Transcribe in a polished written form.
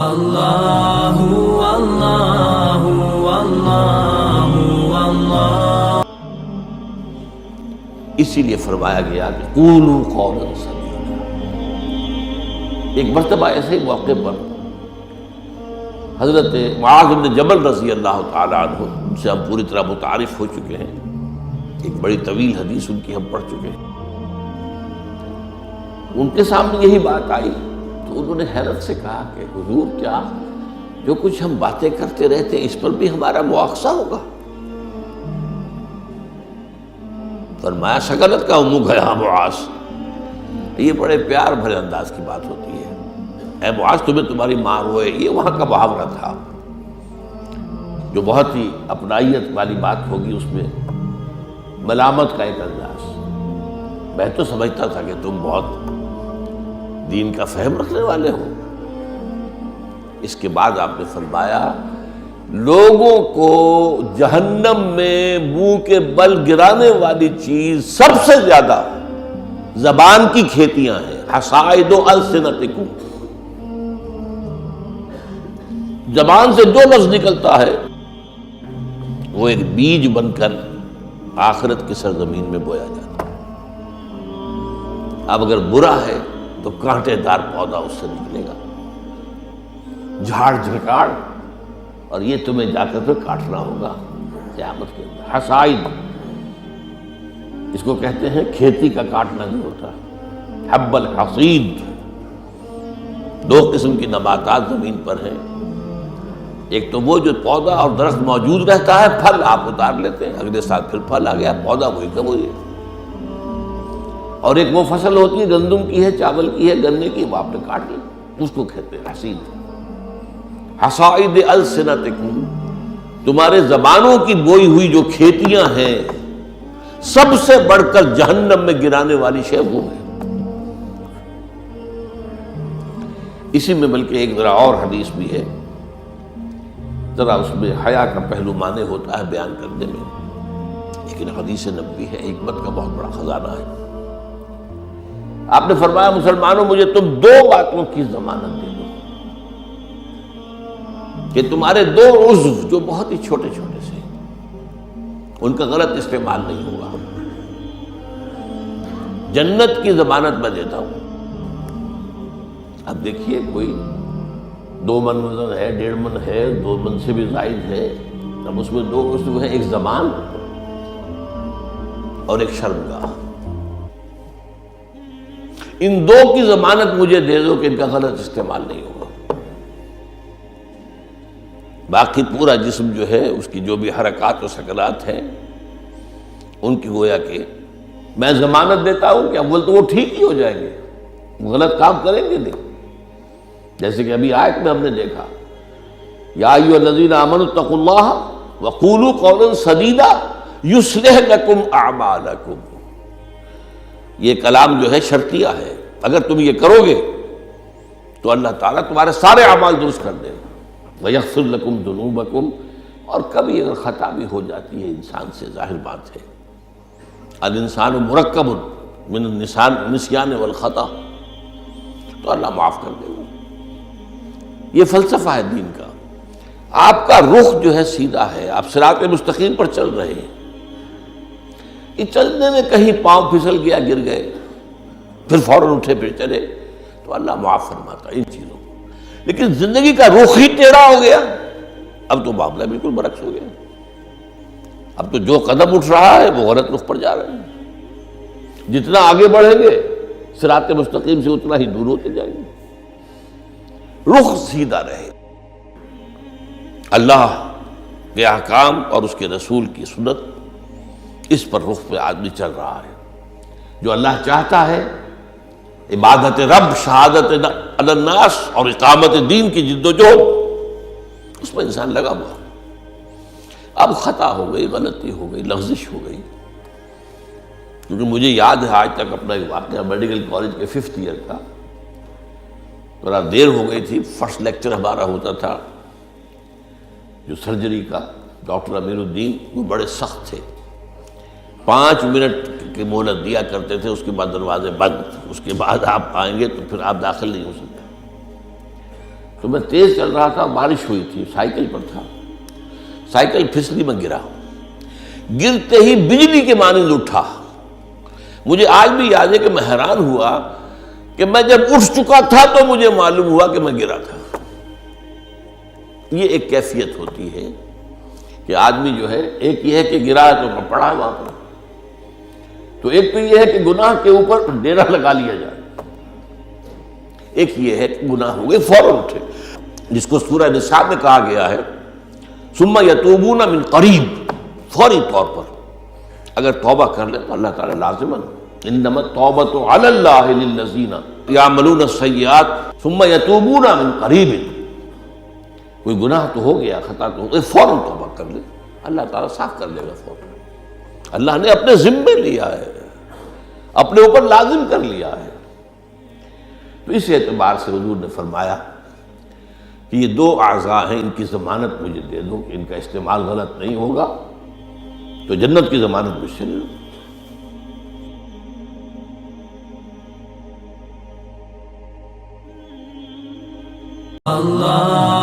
اللہ اللہ اللہ اللہ۔ اسی لیے فرمایا گیا کہ قولوا قولا سدیدا۔ ایک مرتبہ ایسے ہی موقع پر حضرت معاذ بن جبل رضی اللہ تعالی عنہ، ان سے ہم پوری طرح متعارف ہو چکے ہیں، ایک بڑی طویل حدیث ان کی ہم پڑھ چکے ہیں، ان کے سامنے یہی بات آئی تو انہوں نے حیرت سے کہا کہ حضور، کیا جو کچھ ہم باتیں کرتے رہتے ہیں اس پر بھی ہمارا مواخذہ ہوگا؟ فرمایا شغلت کا منہ گیا معاذ۔ یہ بڑے پیار بھرے انداز کی بات ہوتی ہے، اے معاذ تمہیں تمہاری ماں روئے، یہ وہاں کا محاورہ تھا جو بہت ہی اپنائیت والی بات ہوگی، اس میں ملامت کا ایک انداز۔ میں تو سمجھتا تھا کہ تم بہت دین کا فہم رکھنے والے ہو۔ اس کے بعد آپ نے فرمایا لوگوں کو جہنم میں منہ کے بل گرانے والی چیز سب سے زیادہ زبان کی کھیتیاں ہیں، حصائد السنتکم۔ زبان سے جو لفظ نکلتا ہے وہ ایک بیج بن کر آخرت کی سرزمین میں بویا جاتا ہے۔ اب اگر برا ہے تو کانٹے دار پودا اس سے نکلے گا، جھاڑ جھکاڑ، اور یہ تمہیں جا کر پھر کاٹنا ہوگا قیامت کے اندر۔ حصائد اس کو کہتے ہیں، کھیتی کا کاٹنا نہیں ہوتا، حب الحصید۔ دو قسم کی نباتات زمین پر ہیں، ایک تو وہ جو پودا اور درخت موجود رہتا ہے، پھل آپ اتار لیتے ہیں، اگلے سال پھر پھل آ گیا، پودا وہی کا وہی ہے، اور ایک وہ فصل ہوتی ہے گندم کی ہے، چاول کی ہے، گنے کی، وہ آپ نے کاٹ لی، اس کو کہتے ہیں حصید۔ حصائد السنتکم، تمہارے زبانوں کی بوئی ہوئی جو کھیتیاں ہیں، سب سے بڑھ کر جہنم میں گرانے والی شے وہ ہے۔ اسی میں بلکہ ایک ذرا اور حدیث بھی ہے، ذرا اس میں حیا کا پہلو مانے ہوتا ہے بیان کرنے میں، لیکن حدیث نبوی ہے، حکمت کا بہت بڑا خزانہ ہے۔ آپ نے فرمایا مسلمانوں، مجھے تم دو باتوں کی ضمانت دے دو کہ تمہارے دو عضو جو بہت ہی چھوٹے چھوٹے سے، ان کا غلط استعمال نہیں ہوگا۔ جنت کی ضمانت میں دیتا ہوں۔ اب دیکھیے، کوئی 2 من وزن ہے، 1.5 من ہے، 2 من سے بھی زائد ہے، اب اس میں 2 عضو ہیں، ایک زبان اور ایک شرمگاہ۔ ان 2 کی ضمانت مجھے دے دو کہ ان کا غلط استعمال نہیں ہوگا۔ باقی پورا جسم جو ہے، اس کی جو بھی حرکات و سکنات ہیں، ان کی گویا کہ میں ضمانت دیتا ہوں کہ اول تو وہ ٹھیک ہی ہو جائیں گے، وہ غلط کام کریں گے نہیں۔ جیسے کہ ابھی آیت میں ہم نے دیکھا، یا ایھا الذین آمنوا اتقوا اللہ وقولوا قولا سدیدا یصلح لکم اعمالکم۔ یہ کلام جو ہے شرطیہ ہے، اگر تم یہ کرو گے تو اللہ تعالیٰ تمہارے سارے اعمال درست کر دے گا، وَيَغْفِرْ لَكُمْ ذُنُوبَكُمْ۔ اور کبھی اگر خطا بھی ہو جاتی ہے انسان سے، ظاہر بات ہے، الانسان مرکب من النسیان والخطا، تو اللہ معاف کر دے گا۔ یہ فلسفہ ہے دین کا۔ آپ کا رخ جو ہے سیدھا ہے، آپ صراط مستقیم پر چل رہے ہیں، یہ چلنے میں کہیں پاؤں پھسل گیا، گر گئے، پھر فوراً اٹھے پھر چلے، تو اللہ معاف فرماتا ہے ان چیزوں کو۔ لیکن زندگی کا رخ ہی ٹیڑھا ہو گیا، اب تو معاملہ بالکل برعکس ہو گیا۔ اب تو جو قدم اٹھ رہا ہے وہ غلط رخ پر جا رہے ہیں، جتنا آگے بڑھیں گے صراط مستقیم سے اتنا ہی دور ہوتے جائیں گے۔ رخ سیدھا رہے، اللہ کے احکام اور اس کے رسول کی سنت، اس پر رخ پہ آدمی چل رہا ہے۔ جو اللہ چاہتا ہے، عبادت رب، شہادت علی الناس اور اقامت دین کی جد و جہد، اس میں انسان لگا ہوا۔ اب خطا ہو گئی، غلطی ہو گئی، لغزش ہو گئی، کیونکہ مجھے یاد ہے آج تک اپنا ایک واقعہ میڈیکل کالج کے 5th ایئر کا، ذرا دیر ہو گئی تھی، فرسٹ لیکچر ہمارا ہوتا تھا جو سرجری کا، ڈاکٹر امیر الدین، وہ بڑے سخت تھے، 5 منٹ کی مہلت دیا کرتے تھے، اس کے بعد دروازے بند، اس کے بعد آپ آئیں گے تو پھر آپ داخل نہیں ہو سکتے۔ تو میں تیز چل رہا تھا، بارش ہوئی تھی، سائیکل پر تھا، سائیکل پھسلی میں گرا، گرتے ہی بجلی کے مانند اٹھا۔ مجھے آج بھی یاد ہے کہ میں حیران ہوا کہ میں جب اٹھ چکا تھا تو مجھے معلوم ہوا کہ میں گرا تھا۔ یہ ایک کیفیت ہوتی ہے کہ آدمی جو ہے، ایک یہ ہے کہ گرا ہے تو پڑا ہے وہاں پر، تو ایک تو یہ ہے کہ گناہ کے اوپر ڈیرا لگا لیا جائے، ایک یہ ہے کہ گناہ ہو گئے فوراً اٹھے، جس کو سورہ نساء میں کہا گیا ہے ثم یتوبون من قریب، فوری طور پر اگر توبہ کر لیں تو اللہ تعالیٰ لازماً انما التوبۃ علی اللہ للذین یعملون السیئات ثم یتوبون من قریب، کوئی گناہ تو ہو گیا، خطا تو ہو گئی، فوراً توبہ کر لے، اللہ تعالیٰ صاف کر لے گا فوراً۔ اللہ نے اپنے ذمے لیا ہے، اپنے اوپر لازم کر لیا ہے۔ تو اس اعتبار سے حضور نے فرمایا کہ یہ دو اعضاء ہیں، ان کی ضمانت مجھے دے دو کہ ان کا استعمال غلط نہیں ہوگا تو جنت کی ضمانت مجھ سے لے لو۔ اللہ